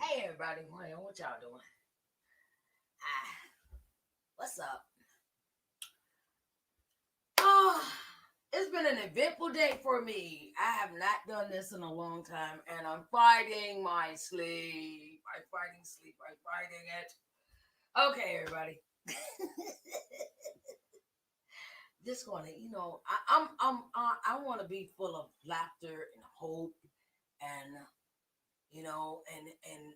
Hey everybody, what y'all doing? Ah, what's up? Oh, it's been an eventful day for me. I have not done this in a long time, and I'm fighting my sleep. I'm fighting sleep. I'm fighting it. Okay, everybody. Just want to, I want to be full of laughter and hope, and and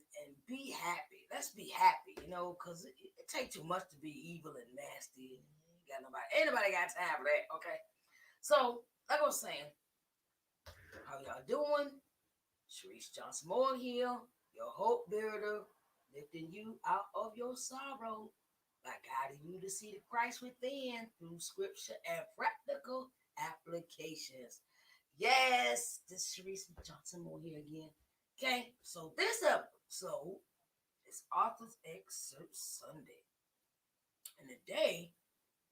be happy. Let's be happy, because it takes too much to be evil and nasty. Got nobody, anybody got time for that? Okay, so like I was saying, how y'all doing? Sharice Johnson Moore here, your hope builder, lifting you out of your sorrow by guiding you to see the Christ within through scripture and practical applications. Yes, this is Sharice Johnson Moore here again. Okay, so this episode is Author's Excerpt Sunday. And today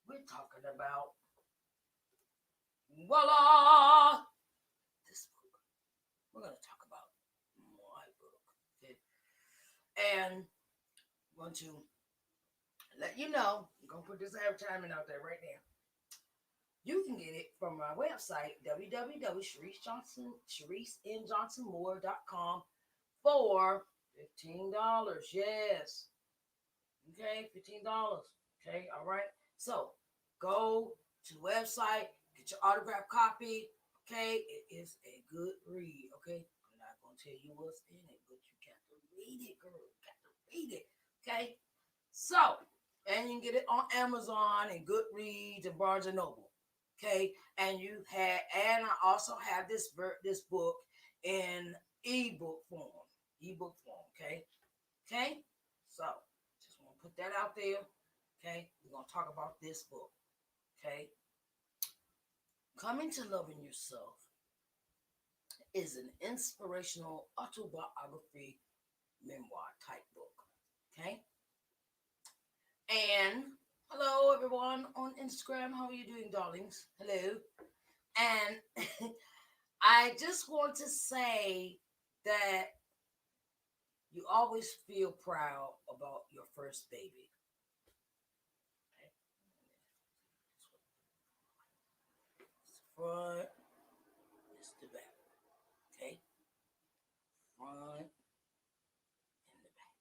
we're talking about voila, this book. We're going to talk about my book. Okay? And I want to let you know, I'm going to put this advertisement out there right now. You can get it from my website, www.sharicenjohnsonmoore.com for $15. Yes. Okay, $15. Okay, all right. So go to the website, get your autographed copy. Okay, it is a good read. Okay, I'm not gonna tell you what's in it, but you got to read it, girl. You got to read it. Okay, so and you can get it on Amazon and Goodreads and Barnes and Noble. Okay, and I also have this book in ebook form. Ebook form. Okay, okay. So just want to put that out there. Okay, we're gonna talk about this book. Okay, Coming to Loving Yourself is an inspirational autobiography memoir type book. Okay, and hello everyone on Instagram. How are you doing, darlings? Hello, and I just want to say that you always feel proud about your first baby. Okay, front, it's the back. Okay, front and the back.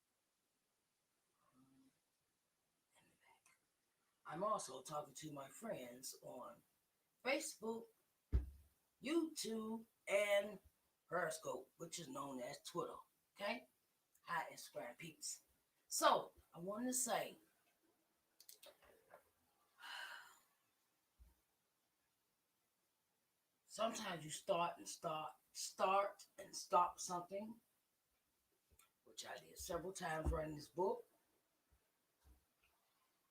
I'm also talking to my friends on Facebook, YouTube, and Periscope, which is known as Twitter. Okay? Hi, Instagram peeps. So, I want to say, sometimes you start and stop something, which I did several times writing this book,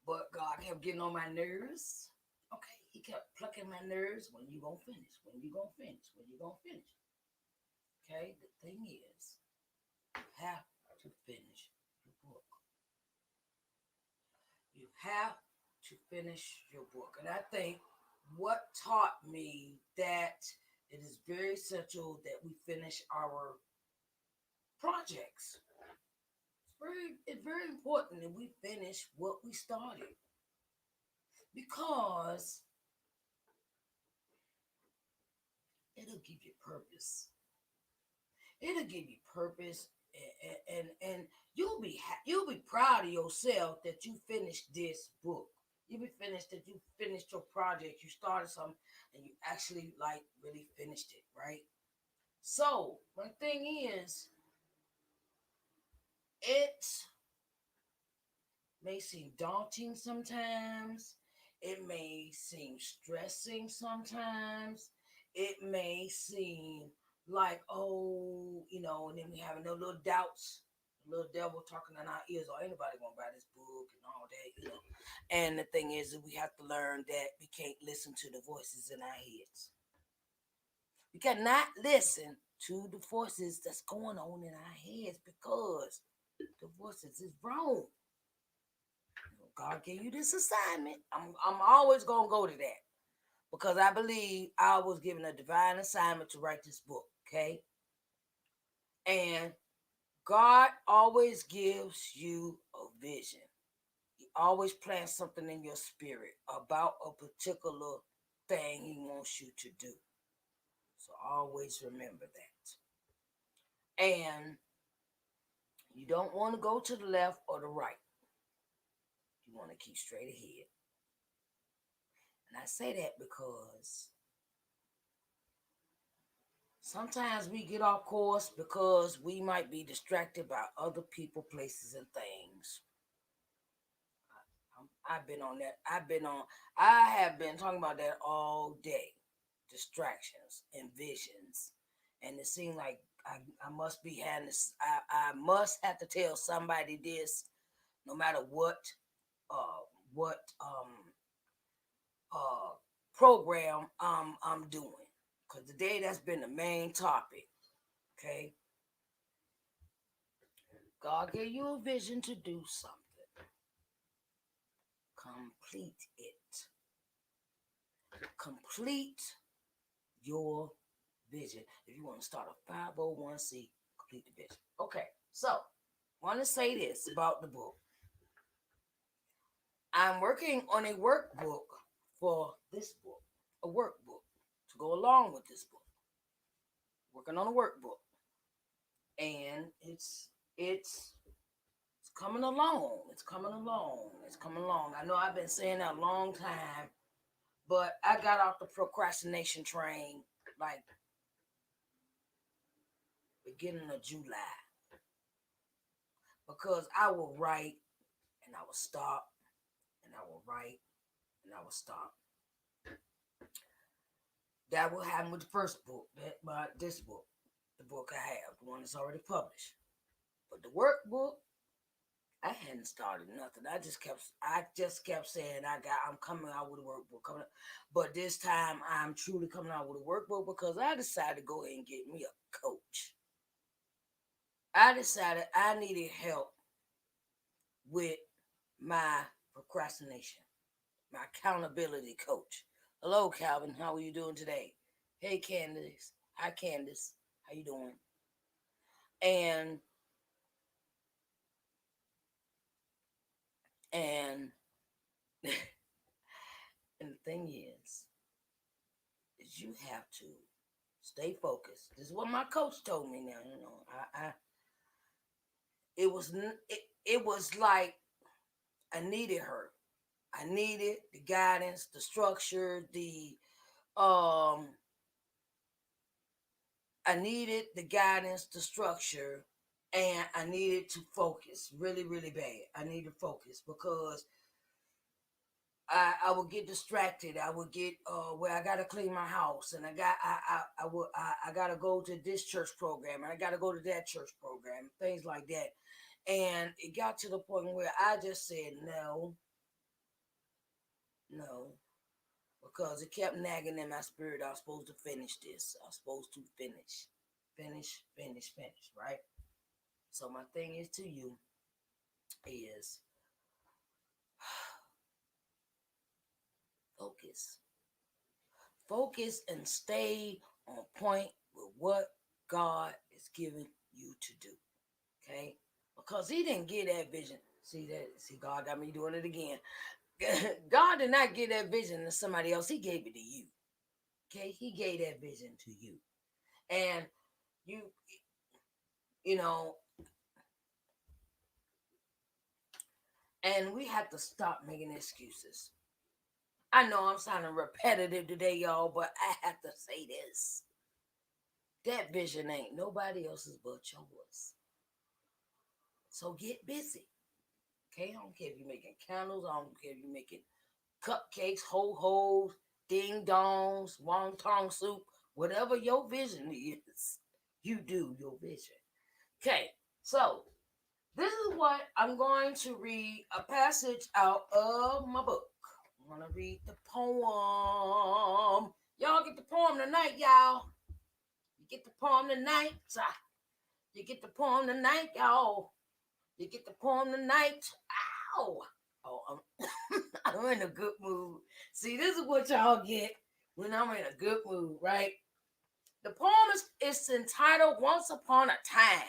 but God kept getting on my nerves. Okay, He kept plucking my nerves. When you gonna finish? When you gonna finish? When you gonna finish? Okay, the thing is, you have to finish your book. You have to finish your book. And I think what taught me that it is very essential that we finish our projects. It's very important that we finish what we started because it'll give you purpose. It'll give you purpose, and you'll be proud of yourself that you finished this book. You'll be finished that you finished your project. You started something and you actually like really finished it, right? So my thing is, it may seem daunting sometimes. It may seem stressing sometimes. It may seem like, oh, and then we have no little doubts, little devil talking in our ears, or anybody gonna buy this book and all that. And the thing is that we have to learn that we can't listen to the voices in our heads. We cannot listen to the voices that's going on in our heads because the voices is wrong. God gave you this assignment. I'm always gonna go to that because I believe I was given a divine assignment to write this book. Okay, and God always gives you a vision. He always plants something in your spirit about a particular thing he wants you to do. So always remember that. And you don't want to go to the left or the right. You want to keep straight ahead. And I say that because sometimes we get off course because we might be distracted by other people, places, and things. I've been on that. I have been talking about that all day. Distractions and visions. And it seems like I must be having this. I must have to tell somebody this, no matter uh, what uh, program I'm doing. Because today that's been the main topic. Okay, God gave you a vision to do something. Complete it. Complete your vision. If you want to start a 501c, complete the vision. Okay, so I want to say this about the book. I'm working on a workbook for this book, a workbook to go along with this book. Working on a workbook, and it's coming along. It's coming along. It's coming along. I know I've been saying that a long time, but I got off the procrastination train like beginning of July because I will write and I will stop and I will write and I will stop. That will happen with the first book, this book, the book I have, the one that's already published. But the workbook, I hadn't started nothing. I just kept saying I'm coming out with a workbook coming up. But this time I'm truly coming out with a workbook because I decided to go ahead and get me a coach. I decided I needed help with my procrastination, my accountability coach. Hello, Calvin. How are you doing today? Hey, Candace. Hi, Candace. How you doing? And and and the thing is you have to stay focused. This is what my coach told me. Now, it was it was like I needed her. I needed the guidance, the structure, the um. I needed the guidance, the structure, and I needed to focus really, really bad. I needed to focus because I would get distracted. I would get where I gotta clean my house, and I gotta go to this church program, and I gotta go to that church program, things like that. And it got to the point where I just said no, no, because it kept nagging in my spirit. I was supposed to finish this. I was supposed to finish, right? So my thing is to you is focus. Focus and stay on point with what God is giving you to do. Okay? Because he didn't give that vision. See, God got me doing it again. God did not give that vision to somebody else. He gave it to you. Okay? He gave that vision to you. And you you know, and we have to stop making excuses. I know I'm sounding repetitive today, y'all, but I have to say this. That vision ain't nobody else's but yours. So get busy. Okay? I don't care if you're making candles. I don't care if you're making cupcakes, ho-hos, ding-dongs, wonton soup. Whatever your vision is, you do your vision. Okay, so this is what I'm going to read a passage out of my book. I'm going to read the poem. Y'all get the poem tonight, y'all. You get the poem tonight. You get the poem tonight, y'all. You get the poem tonight. Ow! Oh, I'm in a good mood. See, this is what y'all get when I'm in a good mood, right? The poem is entitled Once Upon a Time.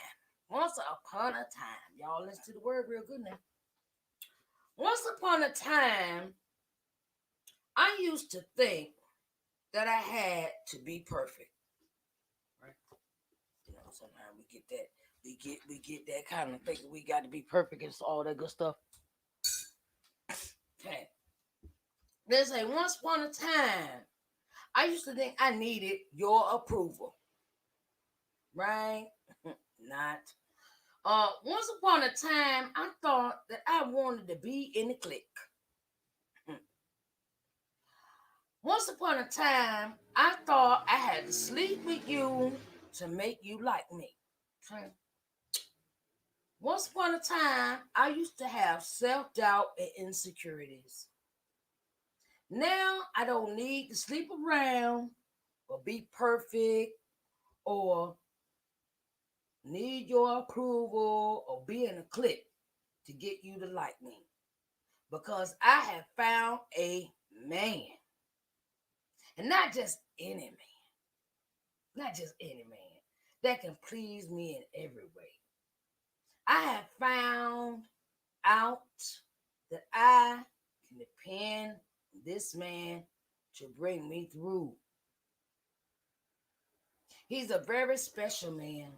Once upon a time, y'all listen to the word real good now. Once upon a time, I used to think that I had to be perfect. Right? You know, sometimes we get that. We get that kind of thinking we got to be perfect and all that good stuff. Okay. There's a once upon a time, I used to think I needed your approval. Right? Not. Once upon a time, I thought that I wanted to be in the clique. Once upon a time, I thought I had to sleep with you to make you like me. Okay. Once upon a time, I used to have self doubt and insecurities. Now I don't need to sleep around or be perfect or need your approval or be in a clique to get you to like me because I have found a man, and not just any man, not just any man that can please me in every way. I have found out that I can depend on this man to bring me through. He's a very special man,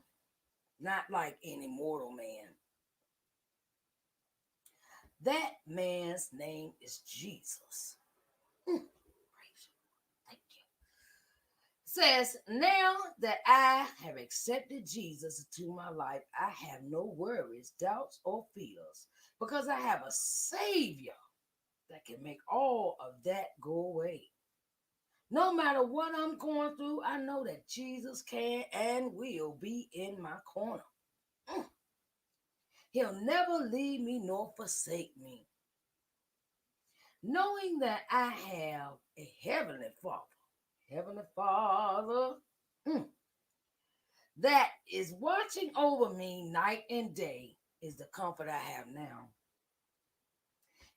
not like any mortal man. That man's name is Jesus. Praise you. Thank you. Says, now that I have accepted Jesus into my life, I have no worries, doubts, or fears because I have a Savior that can make all of that go away. No matter what I'm going through, I know that Jesus can and will be in my corner. Mm. He'll never leave me nor forsake me. Knowing that I have a Heavenly Father, mm, that is watching over me night and day is the comfort I have now.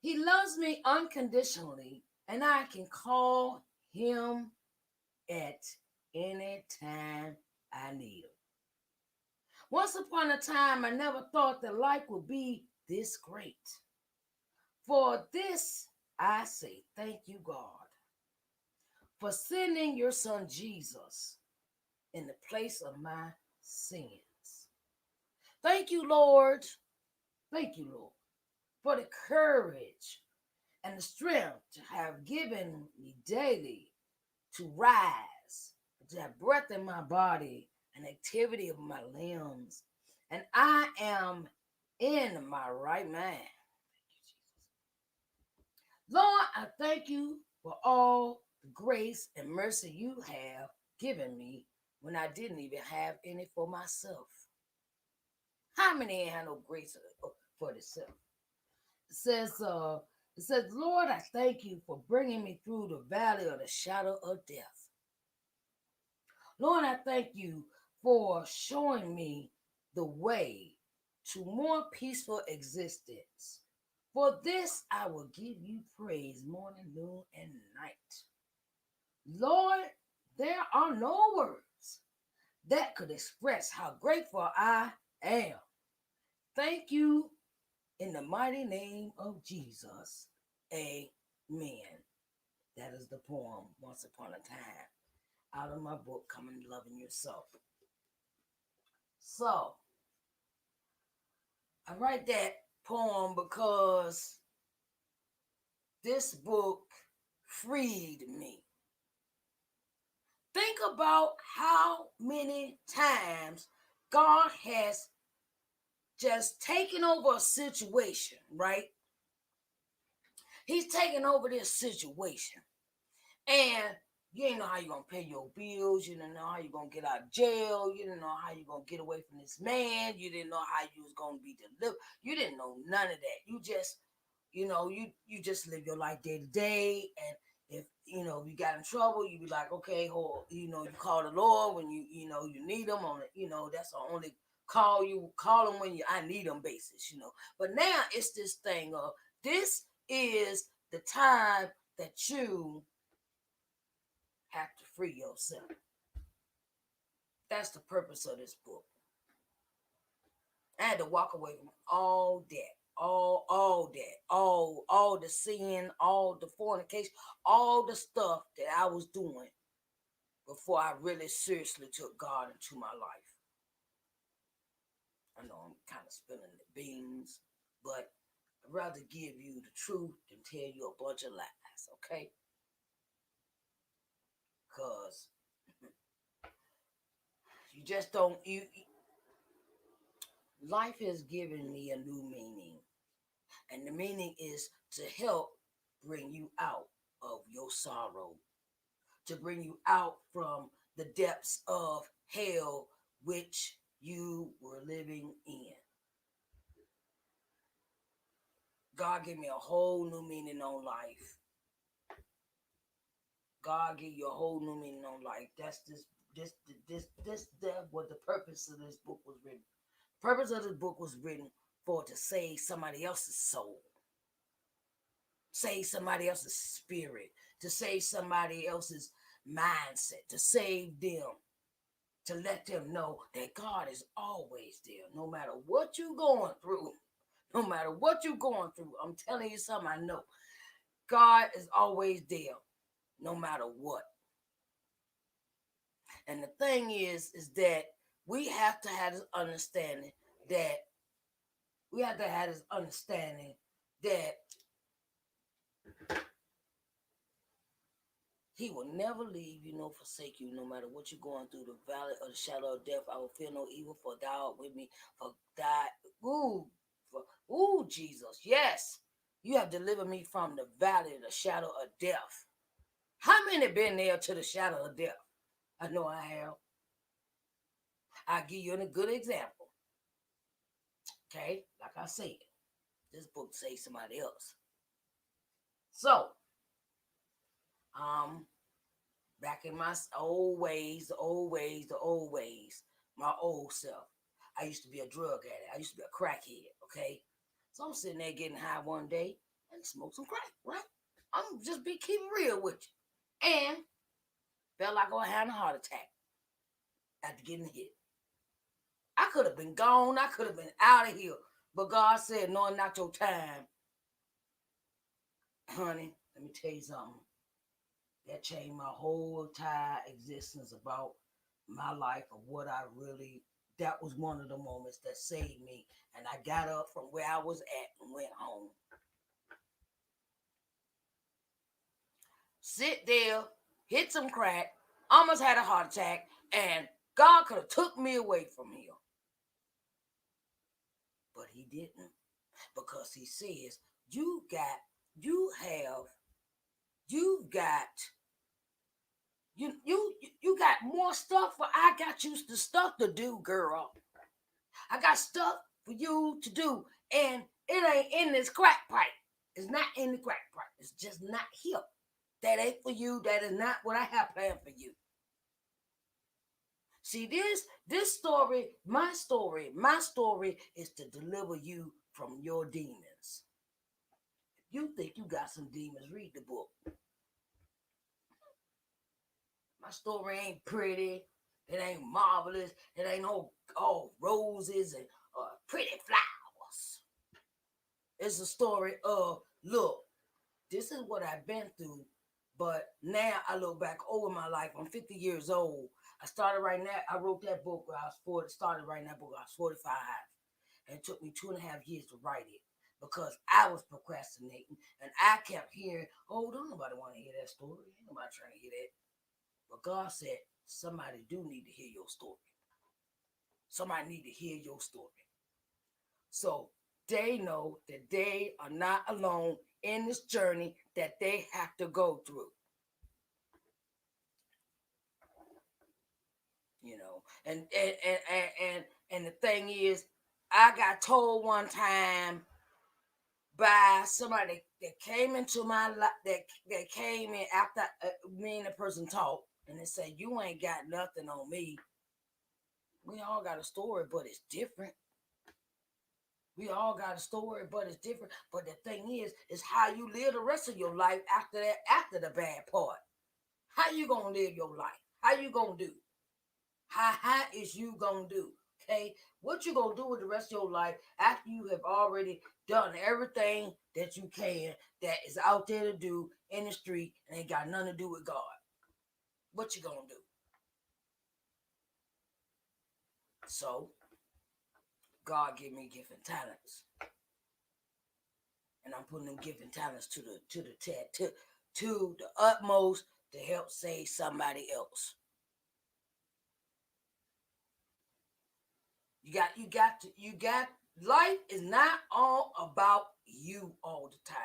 He loves me unconditionally, and I can call him at any time I need him. Once upon a time, I never thought that life would be this great. For this, I say thank you, God, for sending your son Jesus in the place of my sins. Thank you, Lord. Thank you, Lord, for the courage and the strength to have given me daily to rise, to have breath in my body and activity of my limbs. And I am in my right mind. Lord, I thank you for all the grace and mercy you have given me when I didn't even have any for myself. How many ain't had no grace for themselves? It says, Lord, I thank you for bringing me through the valley of the shadow of death. Lord, I thank you for showing me the way to more peaceful existence. For this I will give you praise morning, noon, and night. Lord, there are no words that could express how grateful I am. Thank you in the mighty name of Jesus. Amen. That is the poem, Once Upon a Time, out of my book, Coming Loving Yourself. So, I write that poem because this book freed me. Think about how many times God has just taken over a situation, right? He's taking over this situation. And you didn't know how you're going to pay your bills. You didn't know how you're going to get out of jail. You didn't know how you're going to get away from this man. You didn't know how you was going to be delivered. You didn't know none of that. You just, you just live your life day to day. And if, you got in trouble, you be like, okay, you call the Lord when you need him on it. That's the only call him when I need him basis, But now it's this thing of this is the time that you have to free yourself. That's the purpose of this book. I had to walk away from all that, all that, all the sin, all the fornication, all the stuff that I was doing before I really seriously took God into my life. I know I'm kind of spilling the beans, but I'd rather give you the truth than tell you a bunch of lies, okay? Because you just don't, life has given me a new meaning. And the meaning is to help bring you out of your sorrow, to bring you out from the depths of hell which you were living in. God gave me a whole new meaning on life. God gave you a whole new meaning on life. That's that what the purpose of this book was written. The purpose of this book was written for to save somebody else's soul, save somebody else's spirit, to save somebody else's mindset, to save them, to let them know that God is always there, no matter what you're going through. No matter what you're going through, I'm telling you something I know. God is always there, no matter what. And the thing is that we have to have this understanding that we have to have this understanding that He will never leave you nor forsake you, no matter what you're going through. The valley of the shadow of death, I will fear no evil, for thou art with me. For thy, Jesus, yes, you have delivered me from the valley of the shadow of death. How many been there to the shadow of death? I know I have. I'll give you a good example. Okay, like I said, this book says somebody else. So, back in my old ways, my old self. I used to be a drug addict. I used to be a crackhead, okay? So I'm sitting there getting high one day and smoke some crack, right? I'm just be keeping real with you. And felt like I was having a heart attack after getting hit. I could have been gone. I could have been out of here. But God said, no, not your time. Honey, let me tell you something. That changed my whole entire existence about my life of what I really, that was one of the moments that saved me. And I got up from where I was at and went home. Sit there, hit some crack, almost had a heart attack, and God could have took me away from here. But he didn't. Because he says, you've got you got more stuff for I got you the stuff to do, girl. I got stuff for you to do. And it ain't in this crack pipe. It's not in the crack pipe. It's just not here. That ain't for you. That is not what I have planned for you. See, this story, my story is to deliver you from your demons. If you think you got some demons, read the book. My story ain't pretty. It ain't marvelous. It ain't all roses and pretty flowers. It's a story of, look, this is what I've been through, but now I look back over my life. I'm 50 years old. I wrote that book when I was 40, started writing that book when I was 45. And it took me 2.5 years to write it because I was procrastinating and I kept hearing, oh, don't nobody want to hear that story. Ain't nobody trying to hear that. But God said, somebody do need to hear your story. Somebody need to hear your story. So they know that they are not alone in this journey that they have to go through. You know, and the thing is, I got told one time by somebody that came into my life, that came in after me and the person talked, and they said, you ain't got nothing on me. We all got a story, but it's different. We all got a story, but it's different. But the thing is how you live the rest of your life after that, after the bad part. How you gonna live your life? How you gonna do? How is you gonna do? Okay, what you gonna do with the rest of your life after you have already done everything that you can that is out there to do in the street and ain't got nothing to do with God? What you gonna do? So God gave me gifts and talents, and I'm putting them gifts and talents to the utmost to help save somebody else. You got life is not all about you all the time.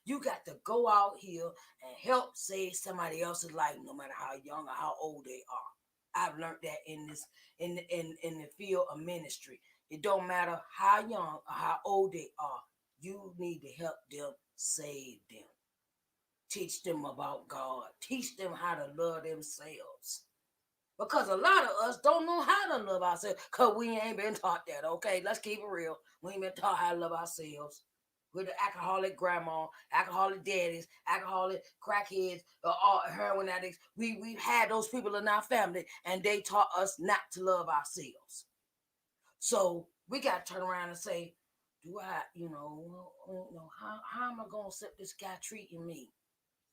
You got to go out here and help save somebody else's life, no matter how young or how old they are. I've learned that in the field of ministry. It don't matter how young or how old they are. You need to help them save them. Teach them about God. Teach them how to love themselves. Because a lot of us don't know how to love ourselves because we ain't been taught that, okay? Let's keep it real. We ain't been taught how to love ourselves. We're the alcoholic grandma, alcoholic daddies, alcoholic crackheads, heroin addicts. We've had those people in our family, and they taught us not to love ourselves. So we got to turn around and say, do I, how am I going to accept this guy treating me?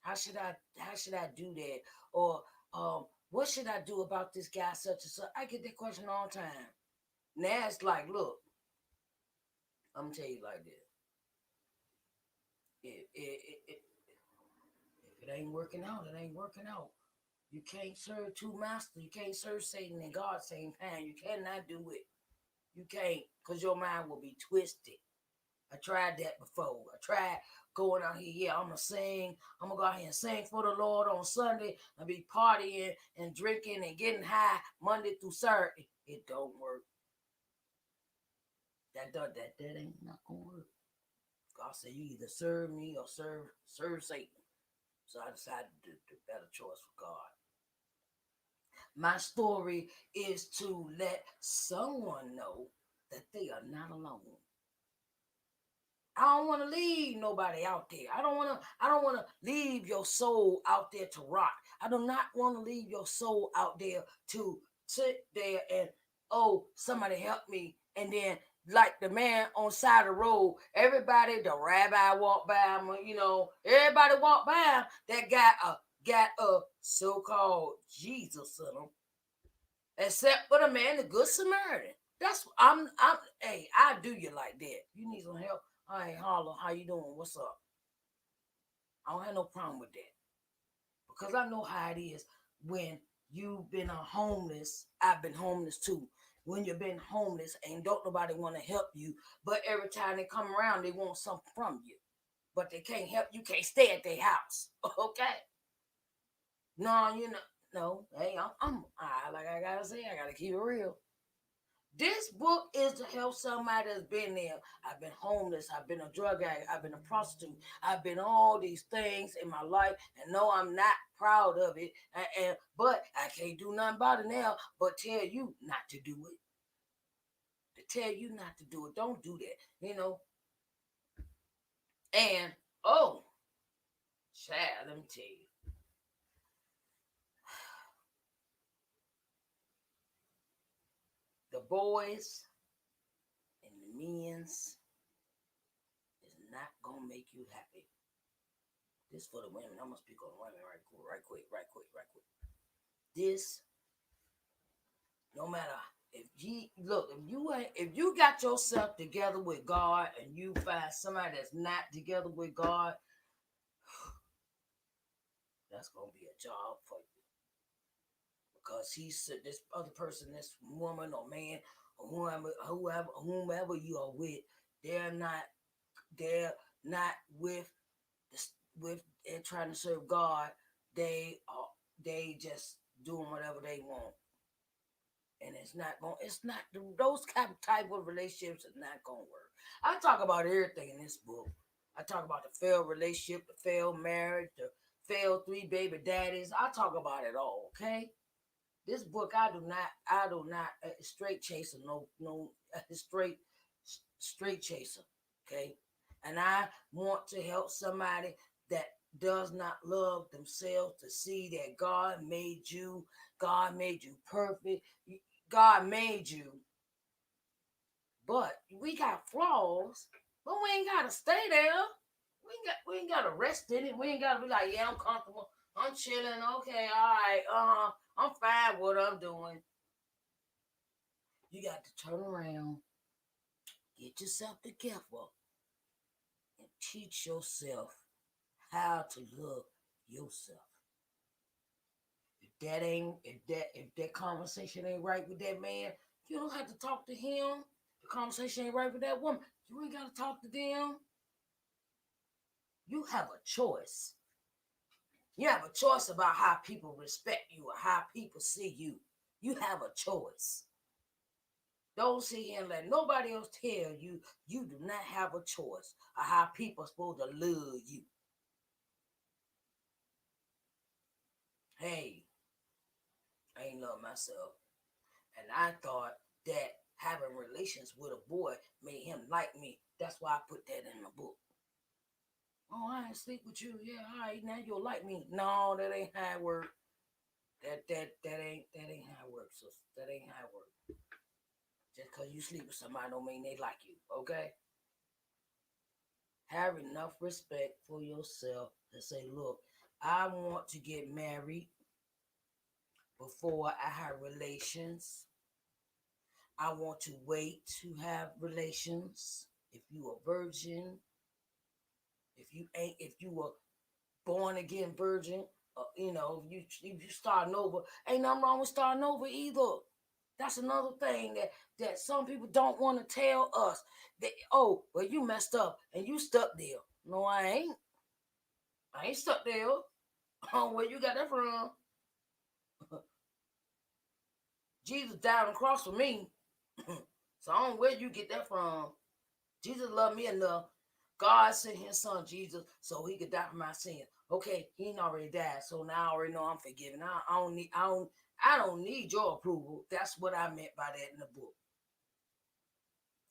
How should I do that? Or what should I do about this guy such and such? I get that question all the time. Now it's like, look, I'm gonna tell you like this. If it ain't working out, it ain't working out. You can't serve two masters. You can't serve Satan and God same time. You cannot do it. You can't, because your mind will be twisted. I tried that before. I tried going out here. Yeah, I'm going to sing. I'm going to go out here and sing for the Lord on Sunday and be partying and drinking and getting high Monday through Saturday. It don't work. That ain't not going to work. God said you either serve me or serve Satan. So I decided to do the better choice for God. My story is to let someone know that they are not alone. I don't want to leave nobody out there. I don't want to leave your soul out there to rot. I do not want to leave your soul out there to sit there and, oh, somebody help me. And then like the man on side of the road, everybody, the rabbi walked by him, everybody walked by him that got a so-called Jesus in him. Except for the man, the good Samaritan. That's hey, I do you like that. You need some help. Hey, Harlow, how you doing? What's up? I don't have no problem with that. Because I know how it is when you've been homeless. I've been homeless too. When you've been homeless and don't nobody want to help you, but every time they come around, they want something from you. But they can't help you, can't stay at their house. Okay? No, no. Hey, like I gotta say, I gotta keep it real. This book is to help somebody that's been there. I've been homeless. I've been a drug addict. I've been a prostitute. I've been all these things in my life, and no, I'm not proud of it. But I can't do nothing about it now. But tell you not to do it. To tell you not to do it. Don't do that. And oh, child, let me tell you, the boys and the men's is not gonna make you happy. This for the women. I'm gonna speak on the women right quick. This, no matter if you got yourself together with God and you find somebody that's not together with God, that's gonna be a job for you. Because this other person, this woman or man or whomever you are with, they're not with this with and trying to serve God. They just doing whatever they want. And it's not those type of relationships are not gonna work. I talk about everything in this book. I talk about the failed relationship, the failed marriage, the failed 3 baby daddies. I talk about it all. Okay, this book I do not straight chaser, no straight chaser. Okay, and I want to help somebody that does not love themselves to see that God made you perfect. God made you. But we got flaws, but we ain't gotta stay there. We ain't gotta rest in it. We ain't gotta be like, yeah, I'm comfortable. I'm chilling. Okay, all right. I'm fine with what I'm doing. You got to turn around, get yourself together, and teach yourself how to love yourself. If that conversation ain't right with that man, you don't have to talk to him. The conversation ain't right with that woman, you ain't gotta talk to them. You have a choice. You have a choice about how people respect you or how people see you. You have a choice. Don't sit here and let nobody else tell you you do not have a choice of how people are supposed to love you. Hey, I ain't love myself. And I thought that having relations with a boy made him like me. That's why I put that in the book. Oh, I ain't sleep with you. Yeah, all right, now you'll like me. No, that ain't how it works. That ain't how it works. That ain't how it works. Just cause you sleep with somebody don't mean they like you, okay? Have enough respect for yourself to say, look, I want to get married before I have relations. I want to wait to have relations. If you a virgin, if you a born again virgin, if you starting over, ain't nothing wrong with starting over either. That's another thing that some people don't want to tell us. That, oh, well, you messed up and you stuck there. No, I ain't. I ain't stuck there. Oh, where you got that from? Jesus died on the cross for me. So I don't know where you get that from. Jesus loved me enough. God sent his son Jesus so he could die for my sins. Okay, he already died, so now I already know I'm forgiven. I don't need your approval. That's what I meant by that in the book.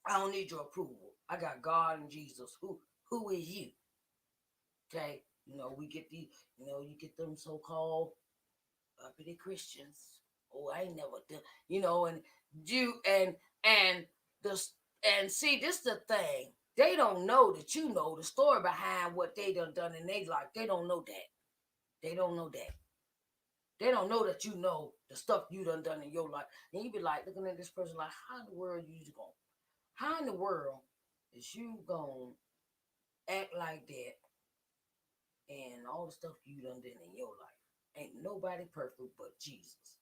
I don't need your approval. I got God and Jesus. Who is you? Okay, we get you get them so-called uppity Christians. Oh, I ain't never done, and you and the and see, this the thing. They don't know that you know the story behind what they done in their life. They don't know that. They don't know that. They don't know that you know the stuff you done in your life. And you be like looking at this person like, how in the world you just going? How in the world is you gonna act like that and all the stuff you done in your life? Ain't nobody perfect but Jesus.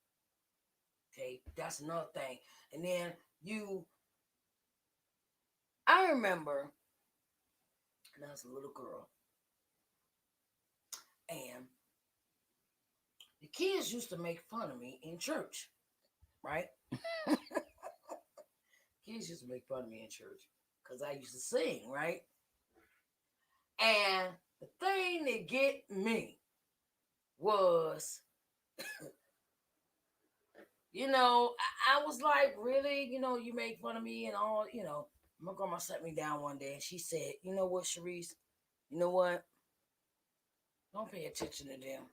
Okay, that's another thing. And then I remember when I was a little girl, and the kids used to make fun of me in church, right? Kids used to make fun of me in church because I used to sing, right? And the thing that get me was, I was like, really, you make fun of me and all, My grandma sat me down one day and she said, you know what, Sharice? You know what? Don't pay attention to them.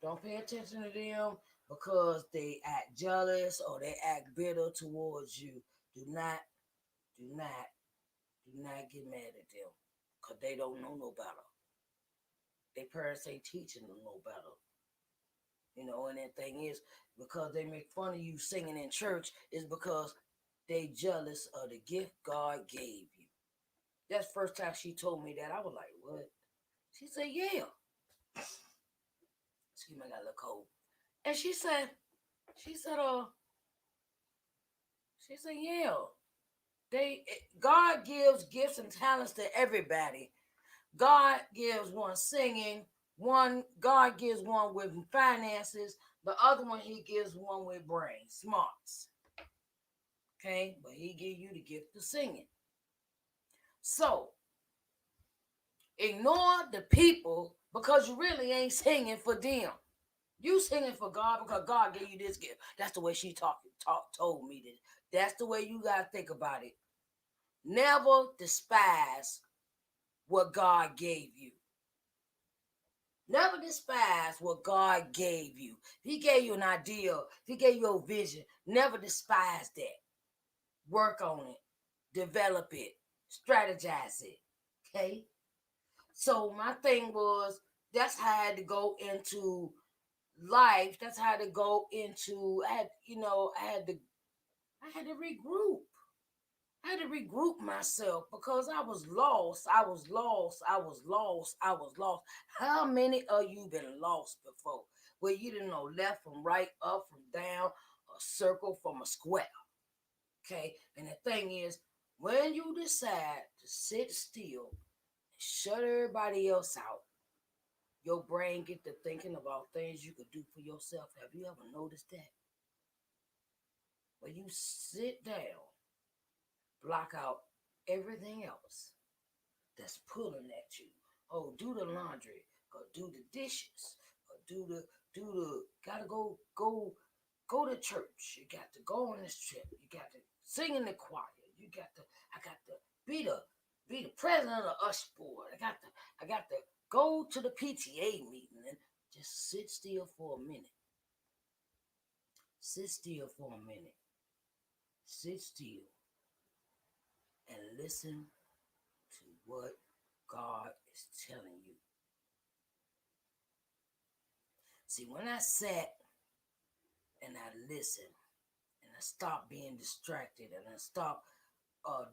Don't pay attention to them because they act jealous or they act bitter towards you. Do not, do not, do not get mad at them because they don't know no better. Their parents ain't teaching them no better. And that thing is, because they make fun of you singing in church, is because they jealous of the gift God gave you. That's the first time she told me that. I was like, what? She said, yeah. Excuse me, I got a little cold. And she said, yeah. God gives gifts and talents to everybody. God gives one singing, God gives one with finances, the other one he gives one with brain, smarts. Okay, but he give you the gift of singing. So ignore the people because you really ain't singing for them. You singing for God because God gave you this gift. That's the way she told me this. That's the way you gotta think about it. Never despise what God gave you. Never despise what God gave you. If he gave you an idea, if he gave you a vision, never despise that. work on it, develop it, strategize it. Okay? So my thing was that's how I had to go into life. That's how to go into I had to regroup. I had to regroup myself because I was lost. I was lost. I was lost. I was lost. How many of you been lost before? Where you didn't know left from right, up from down, a circle from a square. Okay? And the thing is, when you decide to sit still and shut everybody else out, your brain get to thinking about things you could do for yourself. Have you ever noticed that? When you sit down, block out everything else that's pulling at you. Oh, do the laundry, or do the dishes, or gotta go to church. You got to go on this trip. You got to sing in the choir. I got to be the president of the USH board. I got to go to the PTA meeting and just sit still for a minute. Sit still for a minute. Sit still and listen to what God is telling you. See, when I sat and I listened and I stopped being distracted and I stopped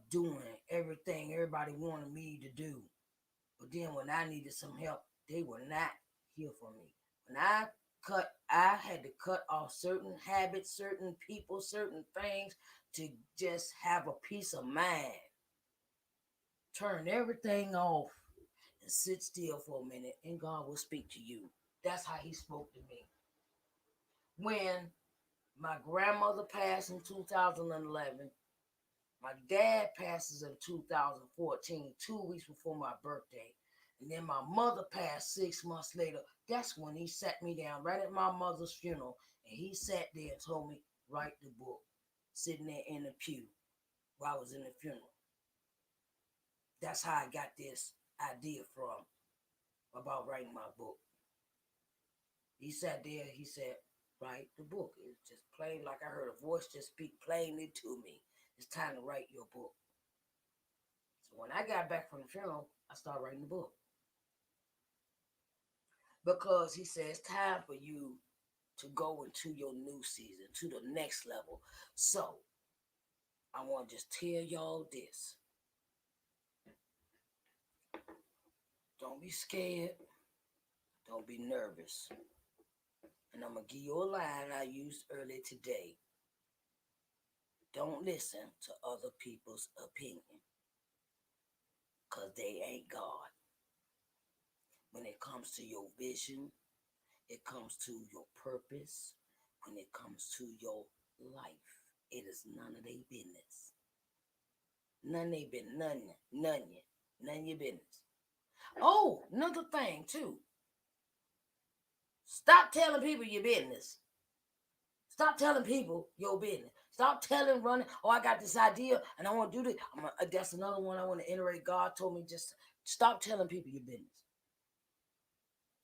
doing everything everybody wanted me to do, but then when I needed some help, they were not here for me. When I had to cut off certain habits, certain people, certain things to just have a peace of mind. Turn everything off and sit still for a minute, and God will speak to you. That's how He spoke to me. When my grandmother passed in 2011, my dad passes in 2014, 2 weeks before my birthday. And then my mother passed 6 months later. That's when he sat me down right at my mother's funeral. And he sat there and told me, write the book. Sitting there in the pew while I was in the funeral. That's how I got this idea from about writing my book. He sat there, he said, write the book. It's just plain like I heard a voice just speak plainly to me. It's time to write your book. So when I got back from the funeral, I started writing the book. Because he said it's time for you to go into your new season, to the next level. So I want to just tell y'all this. Don't be scared. Don't be nervous. And I'm going to give you a line I used earlier today. Don't listen to other people's opinion. Because they ain't God. When it comes to your vision, it comes to your purpose, when it comes to your life, it is none of their business. None of their business. None of your business. Oh, another thing too. Stop telling people your business. Stop telling people your business. Stop running. Oh, I got this idea and I want to do this. That's another one I want to iterate. God told me just stop telling people your business.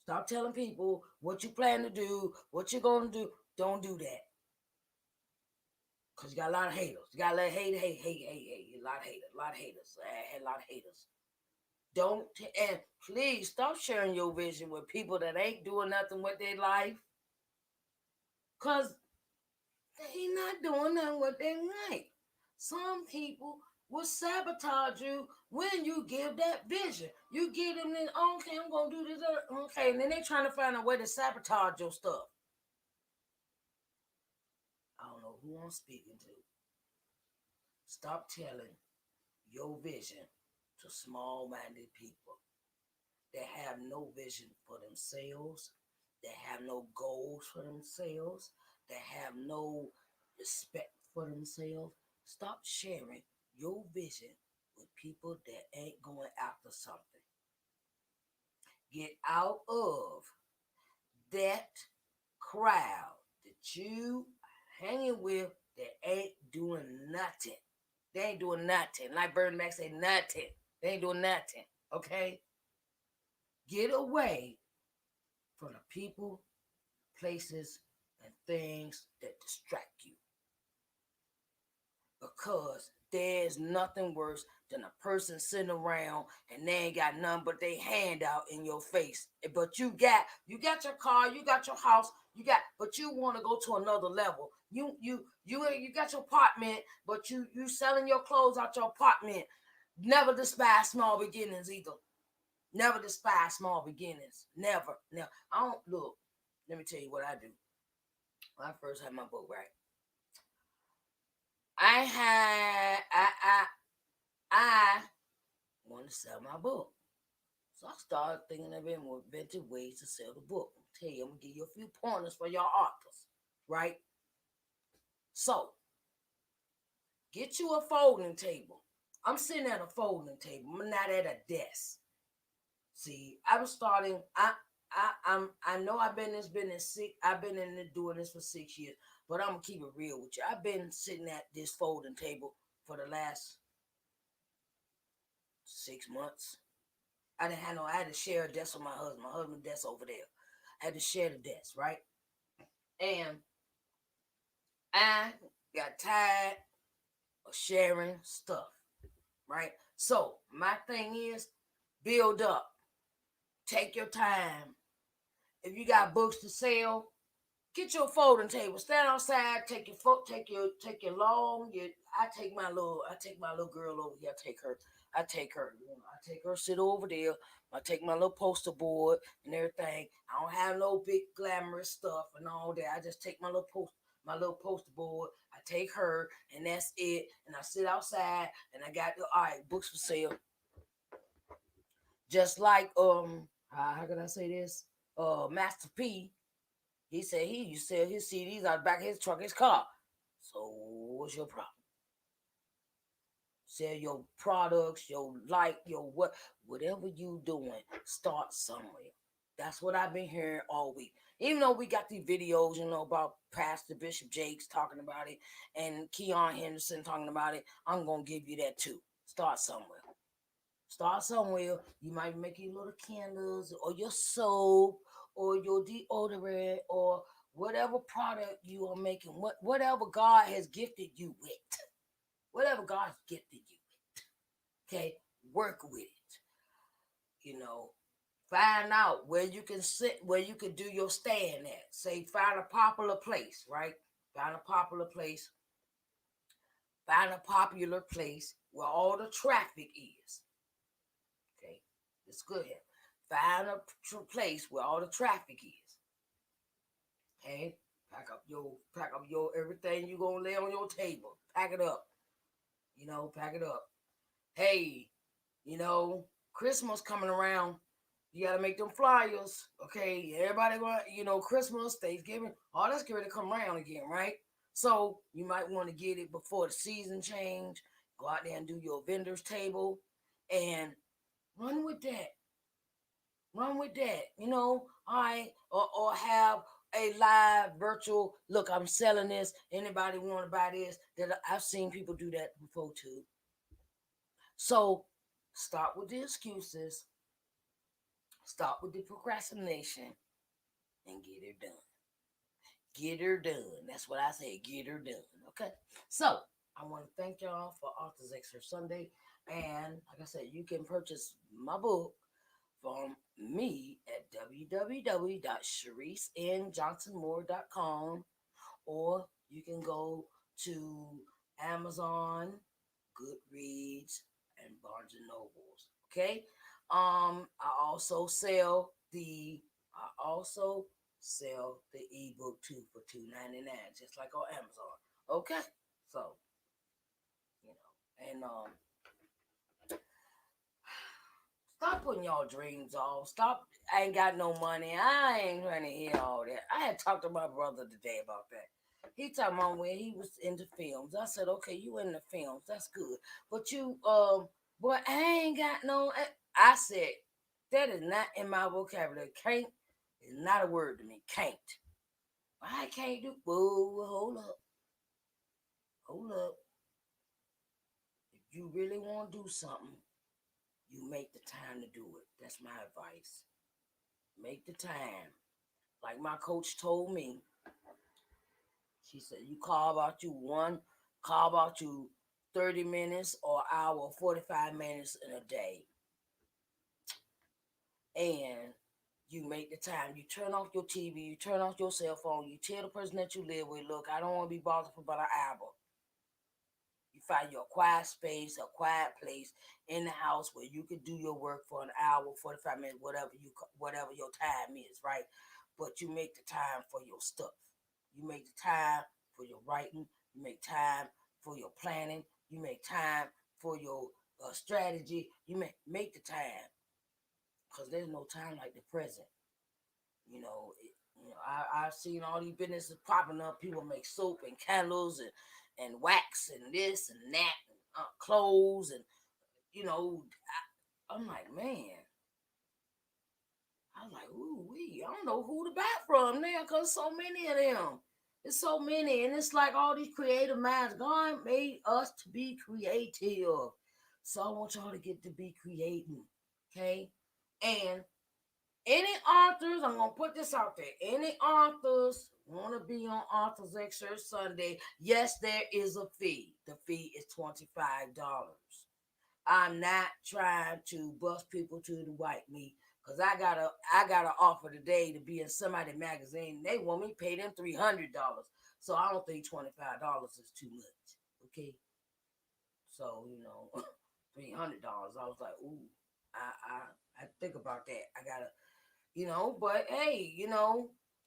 Stop telling people what you plan to do, what you're going to do. Don't do that. Because you got a lot of haters. You got a lot of hate. A lot of haters. A lot of haters. Don't, and please stop sharing your vision with people that ain't doing nothing with their life. Because they not doing nothing with their life. Some people will sabotage you when you give that vision. You give them this, okay, I'm going to do this, okay, and then they trying to find a way to sabotage your stuff. I don't know who I'm speaking to. Stop telling your vision to small-minded people that have no vision for themselves, that have no goals for themselves, that have no respect for themselves. Stop sharing your vision with people that ain't going after something. Get out of that crowd that you hanging with that ain't doing nothing. They ain't doing nothing. Like Bernie Mac say, nothing. They ain't doing nothing. Okay? Get away from the people, places, and things that distract you. because there's nothing worse than a person sitting around and they ain't got nothing but they hand out in your face. But you got your car, you got your house, but you want to go to another level. You got your apartment, but you selling your clothes out your apartment. Never despise small beginnings either. Never despise small beginnings. Never. Now I don't look. Let me tell you what I do. When I first had my book, right? I had I wanted to sell my book. So I started thinking of inventive ways to sell the book. I'm gonna give you a few pointers for your authors, right? So get you a folding table. I'm sitting at a folding table. I'm not at a desk. See, I was starting. I know I've been in this business six. I've been in it doing this for 6 years, but I'm gonna keep it real with you. I've been sitting at this folding table for the last 6 months. I didn't have no. I had to share a desk with my husband. My husband's desk over there. I had to share the desk, right? And I got tired of sharing stuff, right? So my thing is, build up. Take your time. If you got books to sell, get your folding table. Stand outside. I take my little girl over here. I take her. I take her. Sit over there. I take my little poster board and everything. I don't have no big glamorous stuff and all that. I just take my little poster board. I take her and that's it. And I sit outside and I got all right books for sale. Just like how can I say this? Master P. He said he used to sell his CDs out the back of his truck, his car. So what's your problem? Sell your products, whatever you doing, start somewhere. That's what I've been hearing all week. Even though we got these videos, about Pastor Bishop Jakes talking about it and Keon Henderson talking about it, I'm gonna give you that too. Start somewhere. Start somewhere. You might make your little candles or your soap or your deodorant or whatever product you are making. Whatever God has gifted you with. Whatever God's gifted you with. Okay? Work with it. Find out where you can sit, where you can do your stand at. Say find a popular place, right? Find a popular place. Find a popular place where all the traffic is. Okay, it's good here. Find a place where all the traffic is. Okay, pack up your everything you gonna lay on your table. Pack it up. Pack it up. Hey, Christmas coming around. You gotta make them flyers. Okay, everybody going. Christmas, Thanksgiving, all that's going to come around again, right? So you might want to get it before the season change. Go out there and do your vendors table, and run with that. Run with that. All right, or have a live virtual look. I'm selling this. Anybody want to buy this? That I've seen people do that before too. So start with the excuses. Start with the procrastination and get her done. Get her done. That's what I say. Get her done. Okay. So I want to thank y'all for Authors Excerpt Sunday. And like I said, you can purchase my book from me at www.sharicenjohnsonmoore.com, or you can go to Amazon, Goodreads, and Barnes and Nobles. Okay. I also sell the ebook too for $2.99, just like on Amazon. Okay. So, and stop putting y'all dreams off. Stop. I ain't got no money. I ain't trying to hear all that. I had talked to my brother today about that. He talking about when he was into films. I said, okay, you into films. That's good. But boy, I ain't got no. I said, that is not in my vocabulary. Can't is not a word to me. Can't. I can't do. Whoa, hold up. Hold up. If you really want to do something, you make the time to do it. That's my advice. Make the time. Like my coach told me, she said, you carve out you Carve out you 30 minutes or hour, 45 minutes in a day. And you make the time. You turn off your TV, you turn off your cell phone, you tell the person that you live with, look, I don't want to be bothered for about an hour. You find your quiet space, a quiet place in the house where you could do your work for an hour, 45 minutes, whatever your time is, right? But you make the time for your stuff. You make the time for your writing. You make time for your planning. You make time for your strategy. You make the time because there's no time like the present. I've seen all these businesses popping up. People make soap and candles and wax and this and that, and clothes and I'm like, man, I'm like, ooh wee, I don't know who to buy from now because so many of them. There's so many, and it's like all these creative minds. God made us to be creative, so I want y'all to get to be creating, okay? And any authors, I'm gonna put this out there. Any authors want to be on Authors Excerpt Sunday? Yes, there is a fee. The fee is $25. I'm not trying to bust people to the white meat because I got an offer today to be in somebody magazine. They want me to pay them $300. So I don't think $25 is too much. Okay. So, $300. I was like, ooh, I think about that. I gotta, but hey,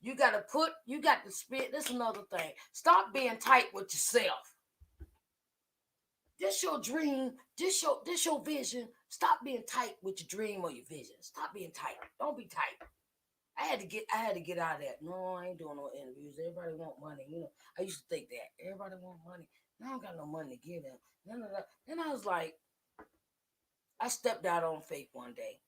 you got to spit. This is another thing. Stop being tight with yourself. This your dream. This your vision. Stop being tight with your dream or your vision. Stop being tight. Don't be tight. I had to get out of that. No, I ain't doing no interviews. Everybody want money. I used to think that. Everybody want money. Now I don't got no money to give them. Then I was like, I stepped out on faith one day.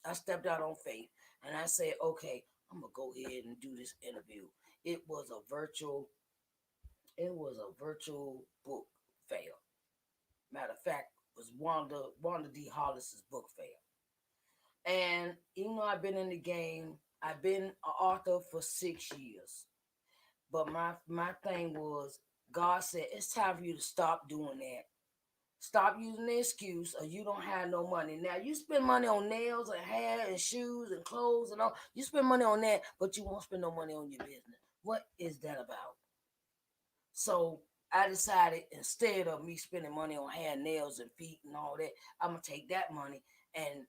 I stepped out on faith and I said, okay, I'm gonna go ahead and do this interview. It was a virtual, it was a virtual book fair. Matter of fact, it was Wanda D. Hollis's book fair. And I've been in the game. I've been an author for 6 years. But my thing was, God said it's time for you to stop doing that. Stop using the excuse or you don't have no money. Now you spend money on nails and hair and shoes and clothes and all. You spend money on that, but you won't spend no money on your business. What is that about? So I decided instead of me spending money on hair, nails, and feet and all that, I'm gonna take that money and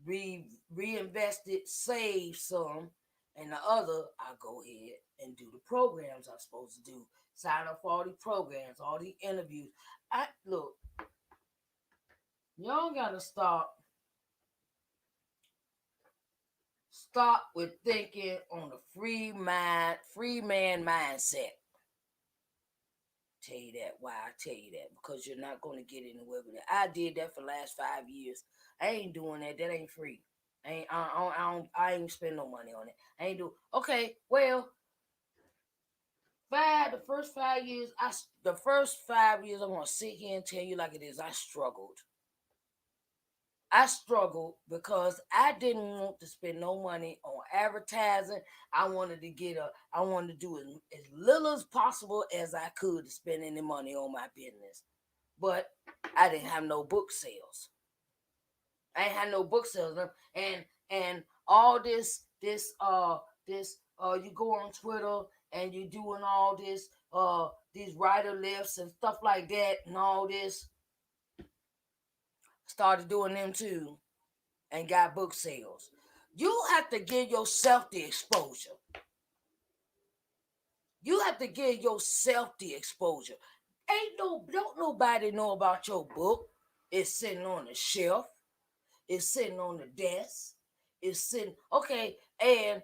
reinvest it, save some, and the other I go ahead and do the programs I'm supposed to do. Sign up for all the programs, all the interviews. I look, y'all gotta stop with thinking on the free man mindset. Tell you that. Why I tell you that? Because you're not gonna get anywhere with it. I did that for the last 5 years. I ain't doing that. That ain't free. I ain't spend no money on it. I ain't do. Okay, well, the first 5 years, I'm gonna sit here and tell you like it is. I struggled. I struggled because I didn't want to spend no money on advertising. I wanted to do as little as possible as I could to spend any money on my business. But I didn't have no book sales. I ain't had no book sales. And all this you go on Twitter and you doing all this these writer lifts and stuff like that and all this. Started doing them too and got book sales. You have to give yourself the exposure. You have to give yourself the exposure. Don't nobody know about your book. It's sitting on the shelf. It's sitting on the desk. It's sitting okay, and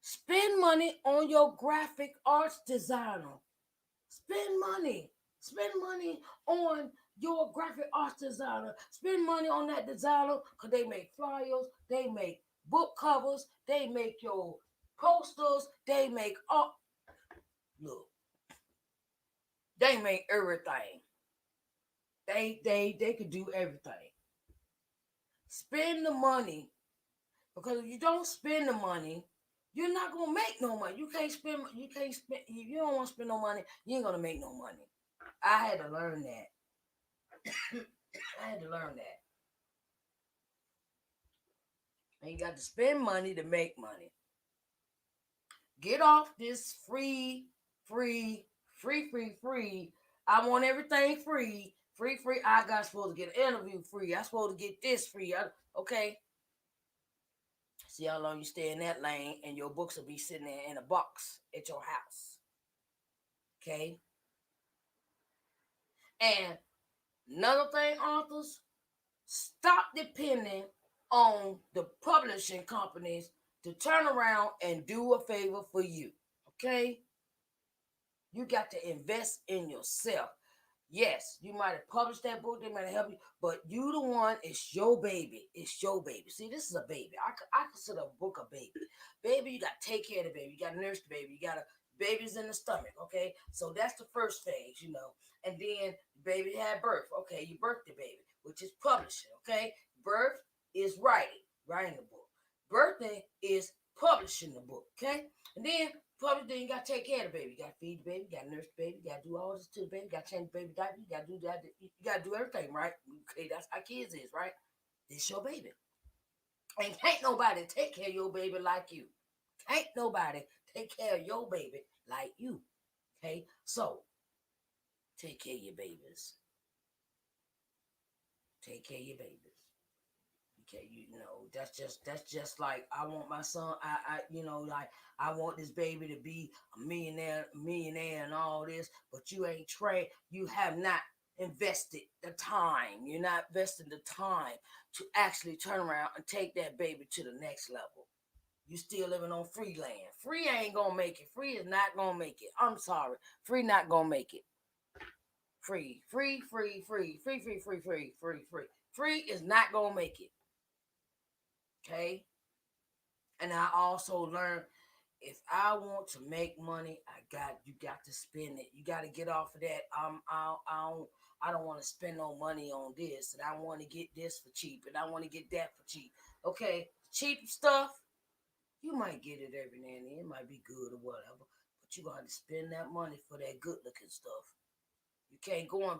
spend money on your graphic arts designer. Spend money. Spend money on your graphic arts designer. Spend money on that designer because they make flyers, they make book covers, they make your posters, they make art. Look, they make everything. They could do everything. Spend the money because if you don't spend the money, You're not gonna make no money. You can't spend. You can't spend. If you don't want to spend no money, you ain't gonna make no money. I had to learn that. I had to learn that. And you got to spend money to make money. Get off this free, free. I want everything free. I got supposed to get an interview free. I supposed to get this free. Okay. See how long you stay in that lane, and your books will be sitting there in a box at your house. Okay. And another thing, authors, stop depending on the publishing companies to turn around and do a favor for you. Okay? You got to invest in yourself. Yes, you might have published that book, they might have helped you, but you the one, it's your baby. It's your baby. See, this is a baby. I consider a book a baby. Baby, you got to take care of the baby. You got to nurse the baby. You got to, baby's in the stomach, okay? So that's the first phase, you know. And then the baby had birth. Okay, you birthed the baby, which is publishing, okay? Birth is writing the book. Birthing is publishing the book, okay? And then public, then you gotta take care of the baby. You gotta feed the baby, you gotta nurse the baby, you gotta do all this to the baby, you gotta change the baby diaper, you gotta do that, you gotta do everything, right? Okay, that's how kids is, right? This your baby. And can't nobody take care of your baby like you. Can't nobody take care of your baby like you. Okay? So take care of your babies. Take care of your babies. Okay, you know, that's just like I want my son, like I want this baby to be a millionaire and all this, but you ain't trained, you have not invested the time. You're not investing the time to actually turn around and take that baby to the next level. You still living on free land. Free ain't gonna make it. Free is not gonna make it. I'm sorry. Free not gonna make it. Free. Free is not gonna make it. Okay? And I also learned if I want to make money, you got to spend it. You got to get off of that. I don't want to spend no money on this, and I want to get this for cheap, and I want to get that for cheap. Okay, cheap stuff, you might get it every now and then. It might be good or whatever, but you got to spend that money for that good looking stuff. You can't go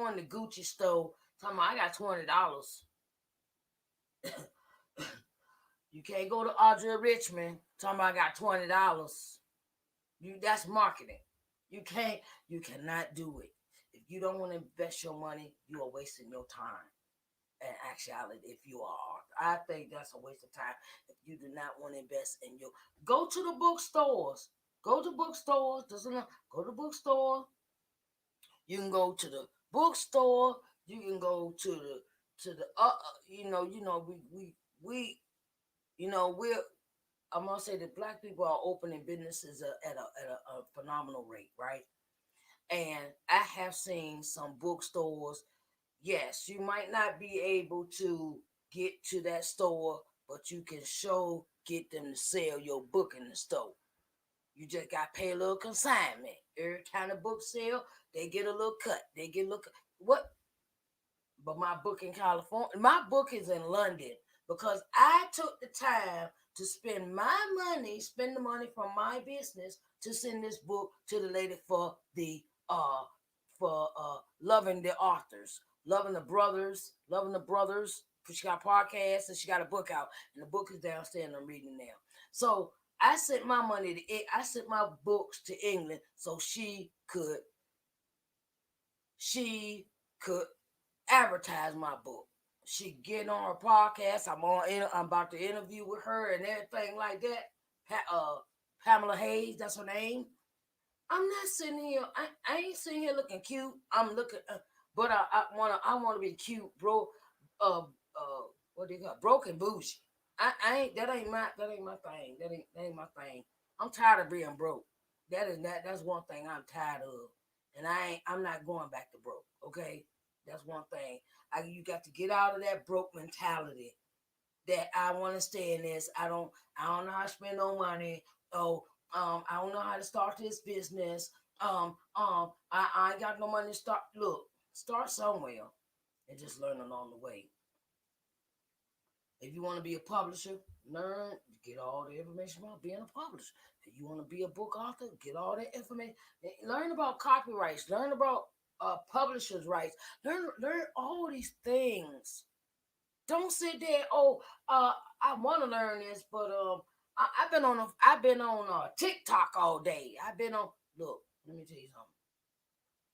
in the Gucci store talking about I got $20. You can't go to Audrey Richmond talking about I got $20. That's marketing. You cannot do it. If you don't want to invest your money, you are wasting your time. In actuality, if you are, I think that's a waste of time. If you do not want to invest in your, go to the bookstores. Go to bookstores. Go to bookstore. You can go to the bookstore. You can go to the we we're I'm gonna say that black people are opening businesses at a phenomenal rate, right? And I have seen some bookstores. Yes, you might not be able to get to that store, but you can get them to sell your book in the store. You just got to pay a little consignment. Every time the book sale, they get a little cut. They get a little what? But my book in California, my book is in London because I took the time to spend the money from my business to send this book to the lady for loving the authors, loving the brothers. She got podcasts and she got a book out, and the book is downstairs and I'm reading now. So I sent my books to England so she could advertise my book. She getting on her podcast. I'm about to interview with her and everything like that. Pamela Hayes, that's her name. I'm not sitting here. I ain't sitting here looking cute. I'm looking, but I wanna be cute, bro. What they call broken bougie. I ain't that ain't my thing. That ain't my thing. I'm tired of being broke. That's one thing I'm tired of, and I'm not going back to broke. Okay, that's one thing. You got to get out of that broke mentality. That I want to stay in this. I don't know how to spend no money. Oh, I don't know how to start this business. I ain't got no money to start. Look, start somewhere and just learn along the way. If you want to be a publisher, Learn, get all the information about being a publisher. If you want to be a book author, get all that information. Learn about copyrights. Learn about publishers' rights. Learn all these things. Don't sit there. Oh, I want to learn this, but I've been on TikTok all day. I've been on. Look, let me tell you something.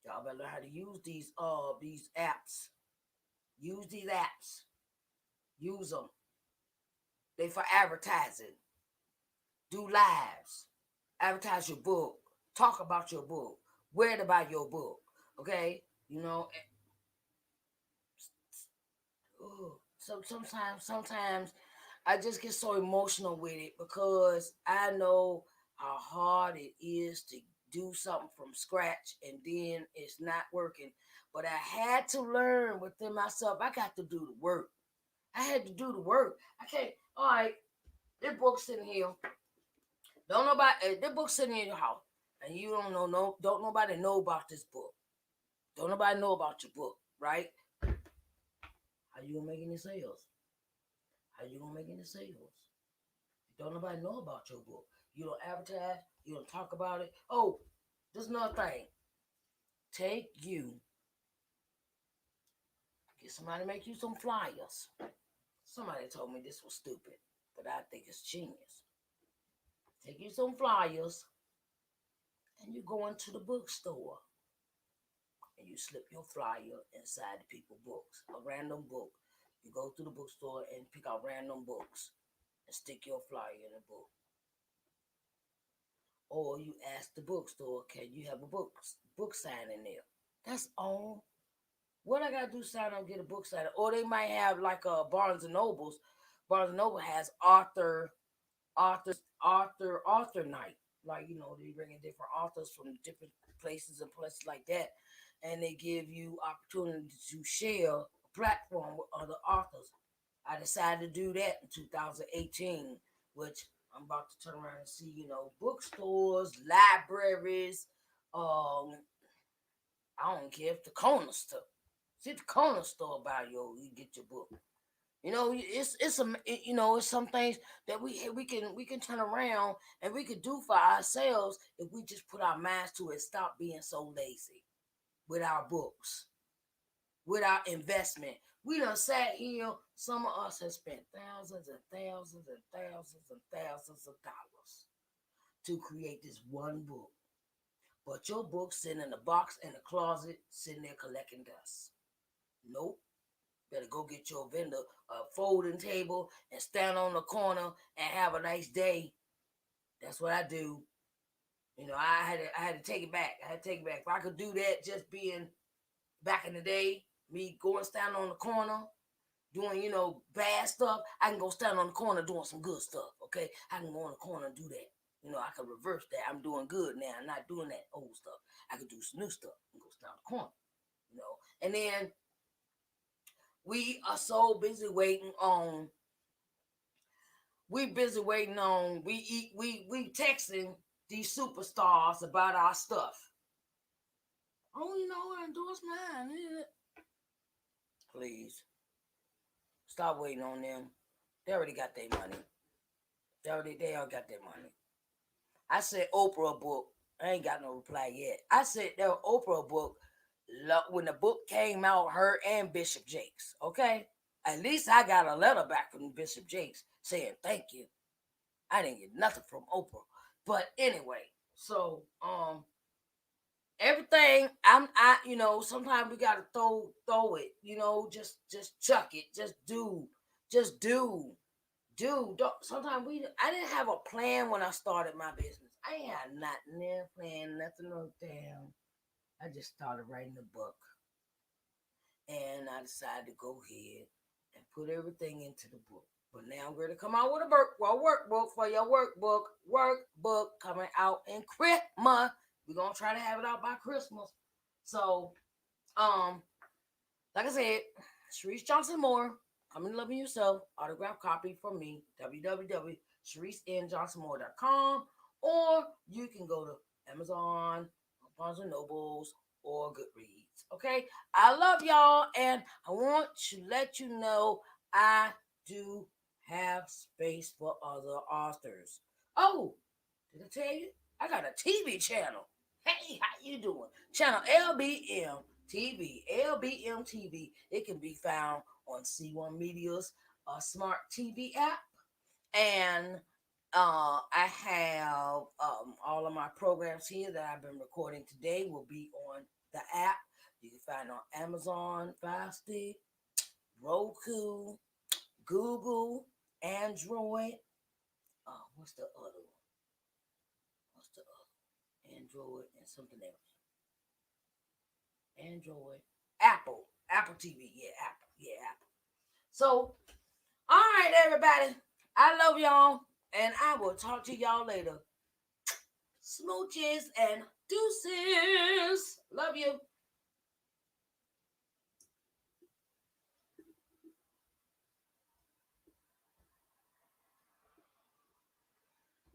Y'all better learn how to use these apps. Use these apps. Use them. They for advertising. Do lives. Advertise your book. Talk about your book. Read about your book. Okay, you know. So sometimes I just get so emotional with it because I know how hard it is to do something from scratch and then it's not working. But I had to learn within myself. I got to do the work. I had to do the work. I can't. All right, this book's sitting here. Don't nobody. This book's sitting in your house, and you don't know. No, don't nobody know about this book. Don't nobody know about your book, right? How you gonna make any sales? How you gonna make any sales? Don't nobody know about your book. You don't advertise. You don't talk about it. Oh, there's another thing. Take you. Get somebody to make you some flyers. Somebody told me this was stupid, but I think it's genius. Take you some flyers, and you go into the bookstore, and you slip your flyer inside the people's books. A random book. You go to the bookstore and pick out random books and stick your flyer in the book. Or you ask the bookstore, can you have a book sign in there? That's all. What I gotta do sign up get a book sign? Or they might have like a Barnes and Nobles. Barnes and Noble has author night. Like, they bring in different authors from different places and places like that. And they give you opportunity to share a platform with other authors. I decided to do that in 2018, which I'm about to turn around and see, bookstores, libraries, I don't care if the corner store. See the corner store by you get your book. It's some things that we can turn around and we could do for ourselves if we just put our minds to it. Stop being so lazy with our books, with our investment. We done sat here. Some of us have spent thousands and thousands and thousands and thousands of dollars to create this one book. But your book sitting in a box in the closet, sitting there collecting dust. Nope. Better go get your vendor a folding table and stand on the corner and have a nice day. That's what I do. I had to take it back. I had to take it back. If I could do that, just being back in the day, me going stand on the corner, doing bad stuff, I can go stand on the corner doing some good stuff. Okay, I can go on the corner and do that. I can reverse that. I'm doing good now. I'm not doing that old stuff. I can do some new stuff and go stand on the corner. And then we are so busy waiting on. We busy waiting on. We texting these superstars about our stuff. Oh, endorse mine. Please stop waiting on them. They already got their money. They all got their money. I said Oprah book. I ain't got no reply yet. I said there Oprah book when the book came out. Her and Bishop Jakes. Okay, at least I got a letter back from Bishop Jakes saying thank you. I didn't get nothing from Oprah, but anyway. So everything sometimes we gotta throw it. Just chuck it. Just do. Don't, sometimes I didn't have a plan when I started my business. I ain't had nothing there, plan, nothing wrote down. I just started writing a book, and I decided to go ahead and put everything into the book. But now I'm going to come out with a workbook for your workbook coming out in Christmas. We're gonna try to have it out by Christmas. So, like I said, Sharice Johnson Moore, Come and Love Yourself, autograph copy from me, www.sharicenjohnsonmoore.com, or you can go to Amazon, Barnes and Nobles, or Goodreads. Okay, I love y'all, and I want to let you know I do have space for other authors. Oh, did I tell you? I got a TV channel. Hey, how you doing? Channel LBM TV. LBM TV. It can be found on C1 Media's smart TV app. And I have all of my programs here that I've been recording today will be on the app. You can find it on Amazon Fire Stick, Roku, Google, Android. What's the other one? What's the other? Android and something else. Android, Apple TV. Yeah, Apple. Yeah, Apple. So, all right, everybody. I love y'all, and I will talk to y'all later. Smooches and deuces. Love you.